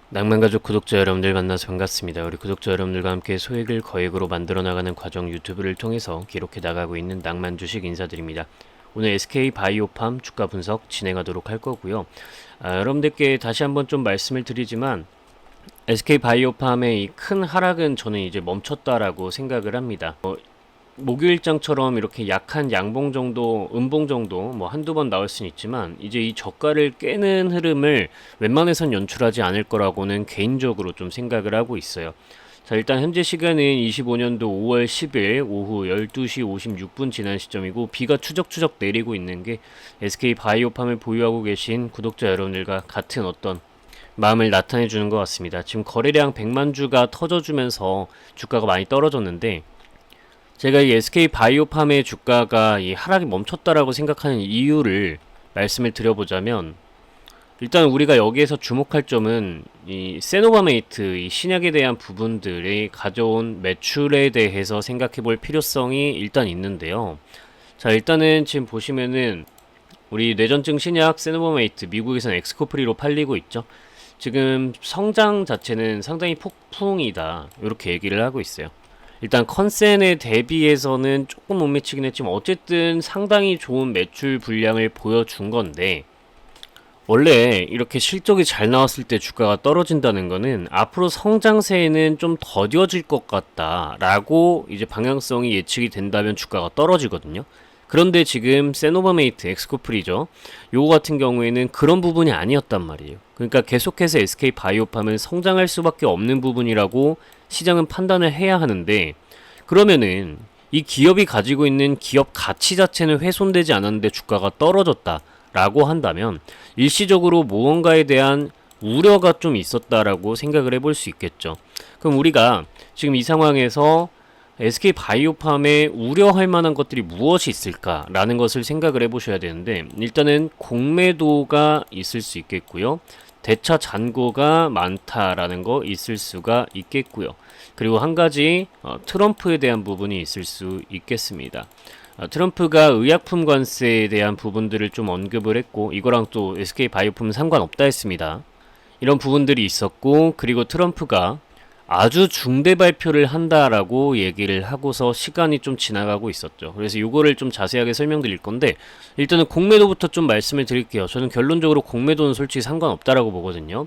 낭만가족 구독자 여러분들 만나서 반갑습니다. 우리 구독자 여러분들과 함께 소액을 거액으로 만들어 나가는 과정 유튜브를 통해서 기록해 나가고 있는 낭만주식 인사드립니다. 오늘 SK바이오팜 주가 분석 진행하도록 할 거고요. 여러분들께 다시 한번 좀 말씀을 드리지만 SK바이오팜의 이 큰 하락은 저는 이제 멈췄다라고 생각을 합니다. 목요일장처럼 이렇게 약한 양봉 정도, 음봉 정도 뭐 한두 번 나올 수는 있지만 이제 이 저가를 깨는 흐름을 웬만해선 연출하지 않을 거라고는 개인적으로 좀 생각을 하고 있어요. 자, 일단 현재 시간은 25년도 5월 10일 오후 12시 56분 지난 시점이고 비가 추적추적 내리고 있는 게 SK바이오팜을 보유하고 계신 구독자 여러분들과 같은 어떤 마음을 나타내 주는 것 같습니다. 지금 거래량 100만 주가 터져주면서 주가가 많이 떨어졌는데 제가 이 SK바이오팜의 주가가 이 하락이 멈췄다라고 생각하는 이유를 말씀을 드려보자면 일단 우리가 여기에서 주목할 점은 이 세노바메이트 이 신약에 대한 부분들이 가져온 매출에 대해서 생각해 볼 필요성이 일단 있는데요. 자, 일단은 지금 보시면은 우리 뇌전증 신약 세노바메이트 미국에서는 엑스코프리로 팔리고 있죠. 지금 성장 자체는 상당히 폭풍이다 이렇게 얘기를 하고 있어요. 일단 컨센에 대비해서는 조금 못 미치긴 했지만 어쨌든 상당히 좋은 매출 분량을 보여준 건데 원래 이렇게 실적이 잘 나왔을 때 주가가 떨어진다는 거는 앞으로 성장세에는 좀 더뎌질 것 같다라고 이제 방향성이 예측이 된다면 주가가 떨어지거든요. 그런데 지금 세노바메이트 엑스코프리죠. 요거 같은 경우에는 그런 부분이 아니었단 말이에요. 그러니까 계속해서 SK바이오팜은 성장할 수밖에 없는 부분이라고 시장은 판단을 해야 하는데 그러면은 이 기업이 가지고 있는 기업 가치 자체는 훼손되지 않았는데 주가가 떨어졌다라고 한다면 일시적으로 무언가에 대한 우려가 좀 있었다라고 생각을 해볼 수 있겠죠. 그럼 우리가 지금 이 상황에서 SK바이오팜에 우려할 만한 것들이 무엇이 있을까라는 것을 생각을 해보셔야 되는데 일단은 공매도가 있을 수 있겠고요. 대차 잔고가 많다라는 거 있을 수가 있겠고요. 그리고 한 가지 트럼프에 대한 부분이 있을 수 있겠습니다. 트럼프가 의약품 관세에 대한 부분들을 좀 언급을 했고 이거랑 또 SK바이오팜은 상관없다 했습니다. 이런 부분들이 있었고 그리고 트럼프가 아주 중대 발표를 한다라고 얘기를 하고서 시간이 좀 지나가고 있었죠. 그래서 이거를 좀 자세하게 설명드릴 건데 일단은 공매도부터 좀 말씀을 드릴게요. 저는 결론적으로 공매도는 솔직히 상관없다라고 보거든요.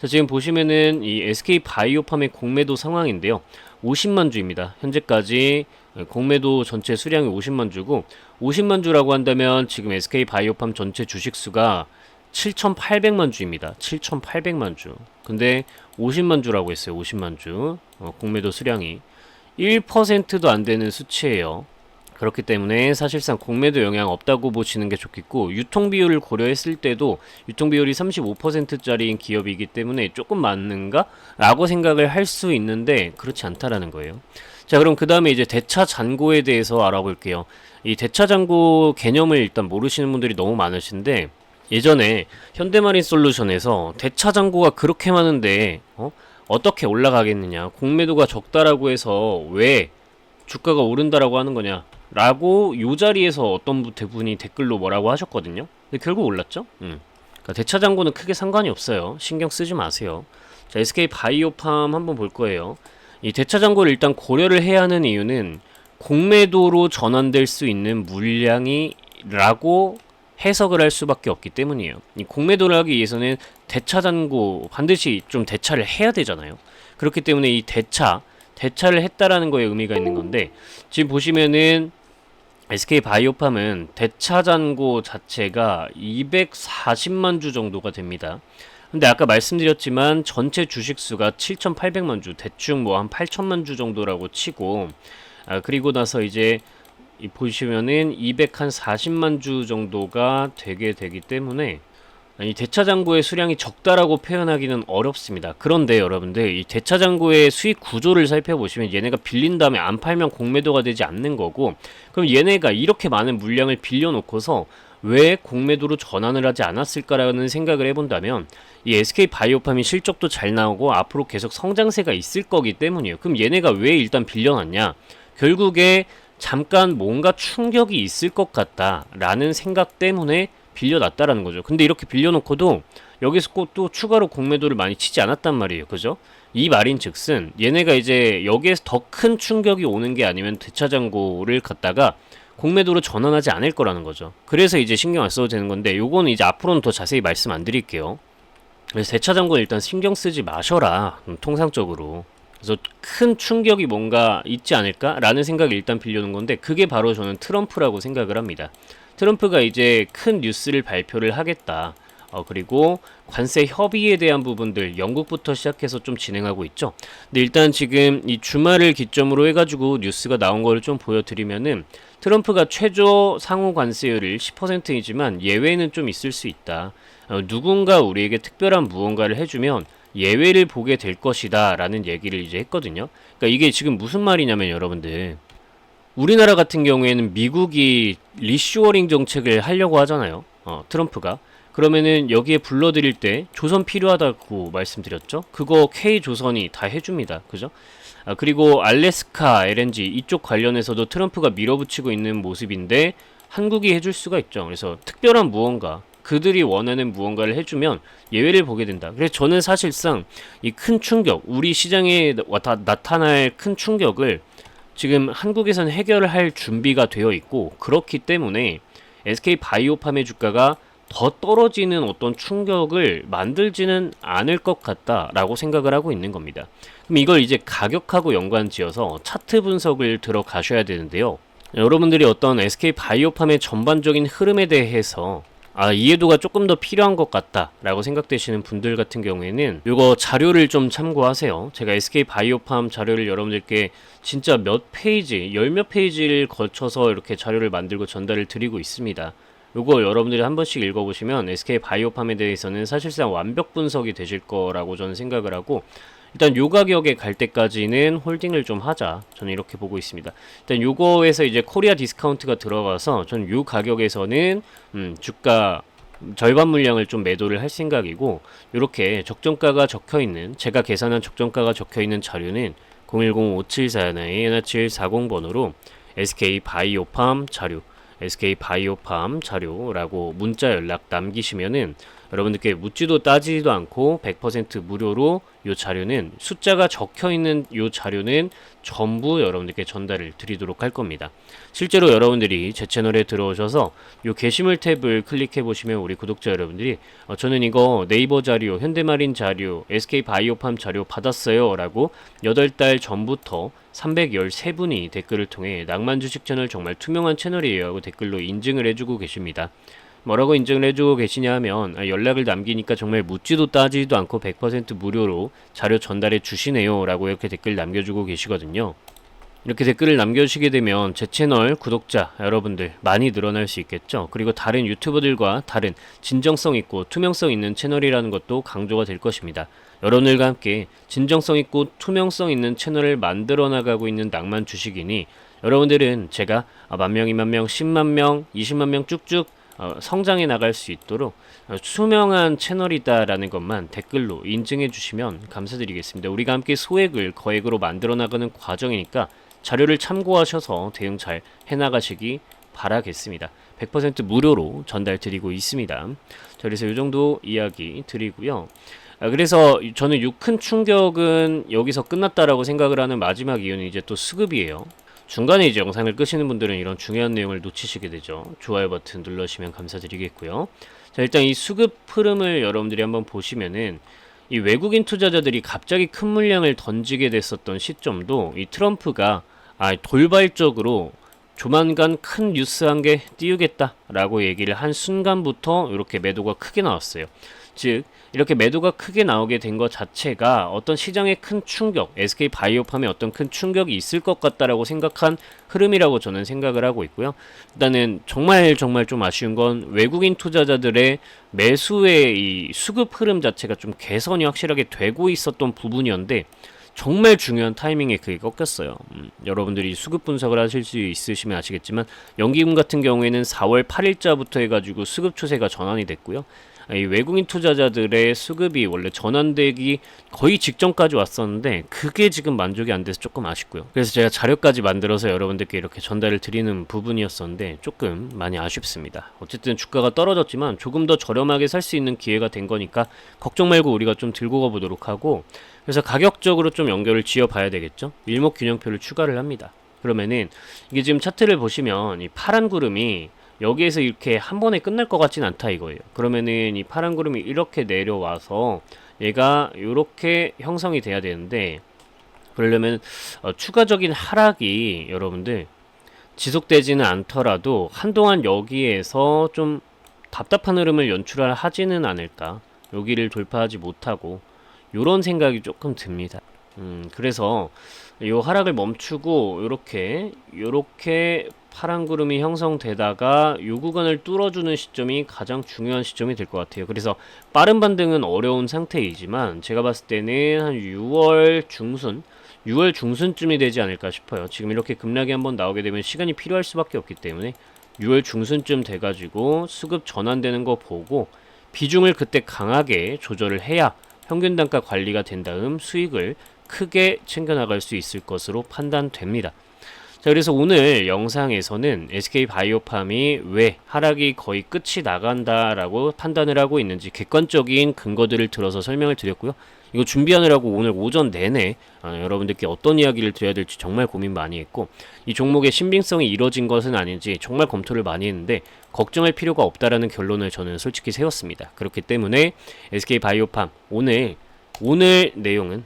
자, 지금 보시면은 이 SK바이오팜의 공매도 상황인데요. 50만 주입니다. 현재까지 공매도 전체 수량이 50만 주고 50만 주라고 한다면 지금 SK바이오팜 전체 주식 수가 7,800만 주입니다. 7,800만 주. 근데 50만 주라고 했어요. 50만 주. 공매도 수량이 1%도 안 되는 수치예요. 그렇기 때문에 사실상 공매도 영향 없다고 보시는 게 좋겠고 유통 비율을 고려했을 때도 유통 비율이 35%짜리인 기업이기 때문에 조금 많은가? 라고 생각을 할 수 있는데 그렇지 않다라는 거예요. 자, 그럼 그 다음에 이제 대차 잔고에 대해서 알아볼게요. 이 대차 잔고 개념을 일단 모르시는 분들이 너무 많으신데 예전에 현대마린 솔루션에서 대차 잔고가 그렇게 많은데 어떻게 올라가겠느냐 공매도가 적다라고 해서 왜 주가가 오른다라고 하는 거냐 라고 요 자리에서 어떤 대분이 댓글로 뭐라고 하셨거든요. 근데 결국 올랐죠. 그러니까 대차 잔고는 크게 상관이 없어요. 신경 쓰지 마세요. 자, SK바이오팜 한번 볼 거예요. 이 대차 잔고를 일단 고려를 해야 하는 이유는 공매도로 전환될 수 있는 물량이라고 해석을 할 수밖에 없기 때문이에요. 이 공매도를 하기 위해서는 대차 잔고 반드시 좀 대차를 해야 되잖아요. 그렇기 때문에 이 대차를 했다라는 거에 의미가 있는 건데 지금 보시면은 SK바이오팜은 대차 잔고 자체가 240만 주 정도가 됩니다. 근데 아까 말씀드렸지만 전체 주식 수가 7,800만 주, 대충 뭐 한 8천만 주 정도라고 치고 그리고 나서 이제 보시면은 240만 주 정도가 되게 되기 때문에 이 대차 잔고의 수량이 적다라고 표현하기는 어렵습니다. 그런데 여러분들 이 대차 잔고의 수익 구조를 살펴보시면 얘네가 빌린 다음에 안 팔면 공매도가 되지 않는 거고 그럼 얘네가 이렇게 많은 물량을 빌려놓고서 왜 공매도로 전환을 하지 않았을까라는 생각을 해본다면 이 SK바이오팜이 실적도 잘 나오고 앞으로 계속 성장세가 있을 거기 때문이에요. 그럼 얘네가 왜 일단 빌려놨냐? 결국에 잠깐 뭔가 충격이 있을 것 같다라는 생각 때문에 빌려놨다라는 거죠. 근데 이렇게 빌려놓고도 여기서 꼭 또 추가로 공매도를 많이 치지 않았단 말이에요. 그죠? 이 말인 즉슨 얘네가 이제 여기에서 더 큰 충격이 오는 게 아니면 대차장고를 갖다가 공매도로 전환하지 않을 거라는 거죠. 그래서 이제 신경 안 써도 되는 건데 요거는 이제 앞으로는 더 자세히 말씀 안 드릴게요. 그래서 대차장고는 일단 신경 쓰지 마셔라. 통상적으로. 그래서 큰 충격이 뭔가 있지 않을까라는 생각이 일단 빌려는 건데 그게 바로 저는 트럼프라고 생각을 합니다. 트럼프가 이제 큰 뉴스를 발표를 하겠다. 그리고 관세 협의에 대한 부분들 영국부터 시작해서 좀 진행하고 있죠. 근데 일단 지금 이 주말을 기점으로 해가지고 뉴스가 나온 거를 좀 보여드리면은 트럼프가 최저 상호 관세율을 10%이지만 예외는 좀 있을 수 있다. 누군가 우리에게 특별한 무언가를 해주면 예외를 보게 될 것이다 라는 얘기를 이제 했거든요. 그러니까 이게 지금 무슨 말이냐면 여러분들 우리나라 같은 경우에는 미국이 리쇼어링 정책을 하려고 하잖아요. 트럼프가. 그러면은 여기에 불러들일 때 조선 필요하다고 말씀드렸죠. 그거 K조선이 다 해줍니다. 그죠? 그리고 알래스카 LNG 이쪽 관련해서도 트럼프가 밀어붙이고 있는 모습인데 한국이 해줄 수가 있죠. 그래서 특별한 무언가 그들이 원하는 무언가를 해주면 예외를 보게 된다. 그래서 저는 사실상 이 큰 충격, 우리 시장에 나타날 큰 충격을 지금 한국에서는 해결을 할 준비가 되어 있고 그렇기 때문에 SK바이오팜의 주가가 더 떨어지는 어떤 충격을 만들지는 않을 것 같다라고 생각을 하고 있는 겁니다. 그럼 이걸 이제 가격하고 연관지어서 차트 분석을 들어가셔야 되는데요. 여러분들이 어떤 SK바이오팜의 전반적인 흐름에 대해서 이해도가 조금 더 필요한 것 같다 라고 생각되시는 분들 같은 경우에는 이거 자료를 좀 참고하세요. 제가 SK바이오팜 자료를 여러분들께 진짜 몇 페이지, 열 몇 페이지를 거쳐서 이렇게 자료를 만들고 전달을 드리고 있습니다. 요거 여러분들이 한 번씩 읽어보시면 SK바이오팜에 대해서는 사실상 완벽 분석이 되실 거라고 저는 생각을 하고 일단 요 가격에 갈 때까지는 홀딩을 좀 하자. 저는 이렇게 보고 있습니다. 일단 요거에서 이제 코리아 디스카운트가 들어가서 저는 요 가격에서는 주가 절반 물량을 좀 매도를 할 생각이고 요렇게 적정가가 적혀있는 제가 계산한 적정가가 적혀있는 자료는 010-5741-1740번으로 SK바이오팜 자료 SK바이오팜 자료라고 문자 연락 남기시면은 여러분들께 묻지도 따지지도 않고 100% 무료로 요 자료는 숫자가 적혀있는 요 자료는 전부 여러분들께 전달을 드리도록 할 겁니다. 실제로 여러분들이 제 채널에 들어오셔서 요 게시물 탭을 클릭해 보시면 우리 구독자 여러분들이 저는 이거 네이버 자료, 현대마린 자료, SK바이오팜 자료 받았어요 라고 8달 전부터 313분이 댓글을 통해 낭만주식 채널 정말 투명한 채널이에요 하고 댓글로 인증을 해주고 계십니다. 뭐라고 인증을 해주고 계시냐 하면 연락을 남기니까 정말 묻지도 따지지도 않고 100% 무료로 자료 전달해 주시네요 라고 이렇게 댓글 남겨주고 계시거든요. 이렇게 댓글을 남겨주시게 되면 제 채널 구독자 여러분들 많이 늘어날 수 있겠죠. 그리고 다른 유튜버들과 다른 진정성 있고 투명성 있는 채널이라는 것도 강조가 될 것입니다. 여러분들과 함께 진정성 있고 투명성 있는 채널을 만들어 나가고 있는 낭만 주식이니 여러분들은 제가 10,000명, 20,000명, 100,000명, 200,000명 쭉쭉 성장해 나갈 수 있도록 투명한 채널이다라는 것만 댓글로 인증해 주시면 감사드리겠습니다. 우리가 함께 소액을 거액으로 만들어 나가는 과정이니까 자료를 참고하셔서 대응 잘 해나가시기 바라겠습니다. 100% 무료로 전달 드리고 있습니다. 자, 그래서 이 정도 이야기 드리고요. 그래서 저는 이 큰 충격은 여기서 끝났다라고 생각을 하는 마지막 이유는 이제 또 수급이에요. 중간에 이제 영상을 끄시는 분들은 이런 중요한 내용을 놓치시게 되죠. 좋아요 버튼 눌러주시면 감사드리겠고요. 자, 일단 이 수급 흐름을 여러분들이 한번 보시면은 이 외국인 투자자들이 갑자기 큰 물량을 던지게 됐었던 시점도 이 트럼프가 돌발적으로 조만간 큰 뉴스 한 개 띄우겠다라고 얘기를 한 순간부터 이렇게 매도가 크게 나왔어요. 즉 이렇게 매도가 크게 나오게 된 것 자체가 어떤 시장의 큰 충격, SK바이오팜에 어떤 큰 충격이 있을 것 같다라고 생각한 흐름이라고 저는 생각을 하고 있고요. 일단은 정말 좀 아쉬운 건 외국인 투자자들의 매수의 이 수급 흐름 자체가 좀 개선이 확실하게 되고 있었던 부분이었는데 정말 중요한 타이밍에 그게 꺾였어요. 여러분들이 수급 분석을 하실 수 있으시면 아시겠지만 연기금 같은 경우에는 4월 8일자부터 해가지고 수급 추세가 전환이 됐고요. 이 외국인 투자자들의 수급이 원래 전환되기 거의 직전까지 왔었는데 그게 지금 만족이 안 돼서 조금 아쉽고요. 그래서 제가 자료까지 만들어서 여러분들께 이렇게 전달을 드리는 부분이었었는데 조금 많이 아쉽습니다. 어쨌든 주가가 떨어졌지만 조금 더 저렴하게 살 수 있는 기회가 된 거니까 걱정 말고 우리가 좀 들고 가보도록 하고, 그래서 가격적으로 좀 연결을 지어 봐야 되겠죠. 일목균형표를 추가를 합니다. 그러면은 이게 지금 차트를 보시면 이 파란 구름이 여기에서 이렇게 한 번에 끝날 것 같진 않다 이거예요. 그러면은 이 파란 구름이 이렇게 내려와서 얘가 이렇게 형성이 돼야 되는데, 그러려면 추가적인 하락이 여러분들 지속되지는 않더라도 한동안 여기에서 좀 답답한 흐름을 연출하지는 않을까, 여기를 돌파하지 못하고 요런 생각이 조금 듭니다. 그래서 요 하락을 멈추고 요렇게 파란 구름이 형성되다가 요 구간을 뚫어주는 시점이 가장 중요한 시점이 될 것 같아요. 그래서 빠른 반등은 어려운 상태이지만 제가 봤을 때는 한 6월 중순쯤이 되지 않을까 싶어요. 지금 이렇게 급락이 한번 나오게 되면 시간이 필요할 수밖에 없기 때문에 6월 중순쯤 돼가지고 수급 전환되는 거 보고 비중을 그때 강하게 조절을 해야 평균 단가 관리가 된 다음 수익을 크게 챙겨나갈 수 있을 것으로 판단됩니다. 자, 그래서 오늘 영상에서는 SK바이오팜이 왜 하락이 거의 끝이 나간다라고 판단을 하고 있는지 객관적인 근거들을 들어서 설명을 드렸고요. 이거 준비하느라고 오늘 오전 내내 여러분들께 어떤 이야기를 드려야 될지 정말 고민 많이 했고, 이 종목의 신빙성이 이뤄진 것은 아닌지 정말 검토를 많이 했는데 걱정할 필요가 없다라는 결론을 저는 솔직히 세웠습니다. 그렇기 때문에 SK바이오팜 오늘 내용은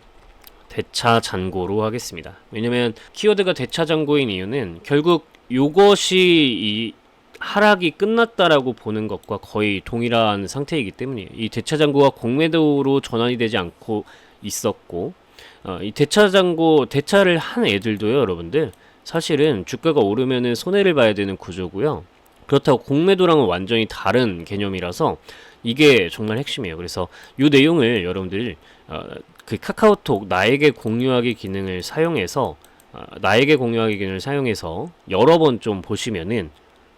대차잔고로 하겠습니다. 왜냐면 키워드가 대차잔고인 이유는 결국 요것이 이 하락이 끝났다라고 보는 것과 거의 동일한 상태이기 때문이에요. 이 대차잔고가 공매도로 전환이 되지 않고 있었고, 이 대차를 한 애들도요, 여러분들 사실은 주가가 오르면은 손해를 봐야 되는 구조고요. 그렇다고 공매도랑은 완전히 다른 개념이라서 이게 정말 핵심이에요. 그래서 이 내용을 여러분들이 그 카카오톡 나에게 공유하기 기능을 사용해서 여러 번 좀 보시면은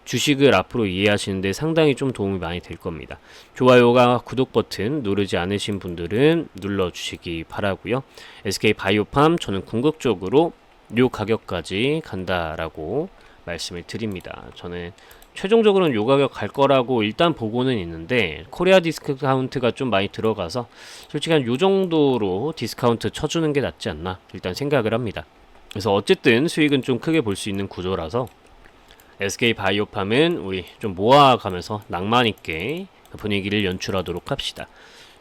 주식을 앞으로 이해하시는데 상당히 좀 도움이 많이 될 겁니다. 좋아요가 구독 버튼 누르지 않으신 분들은 눌러주시기 바라고요. SK바이오팜 저는 궁극적으로 요 가격까지 간다라고 말씀을 드립니다. 저는 최종적으로는 요 가격 갈 거라고 일단 보고는 있는데 코리아 디스카운트가 좀 많이 들어가서 솔직히 한 요 정도로 디스카운트 쳐주는 게 낫지 않나 일단 생각을 합니다. 그래서 어쨌든 수익은 좀 크게 볼 수 있는 구조라서 SK바이오팜은 우리 좀 모아가면서 낭만있게 분위기를 연출하도록 합시다.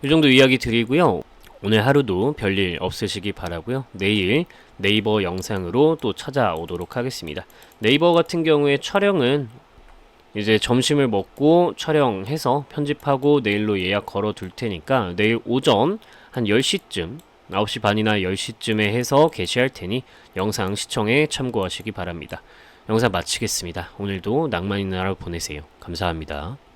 이 정도 이야기 드리고요. 오늘 하루도 별일 없으시기 바라고요. 내일 네이버 영상으로 또 찾아오도록 하겠습니다. 네이버 같은 경우에 촬영은 이제 점심을 먹고 촬영해서 편집하고 내일로 예약 걸어 둘 테니까 내일 오전 한 10시쯤 9시 반이나 10시쯤에 해서 게시할 테니 영상 시청에 참고하시기 바랍니다. 영상 마치겠습니다. 오늘도 낭만 있는 하루 보내세요. 감사합니다.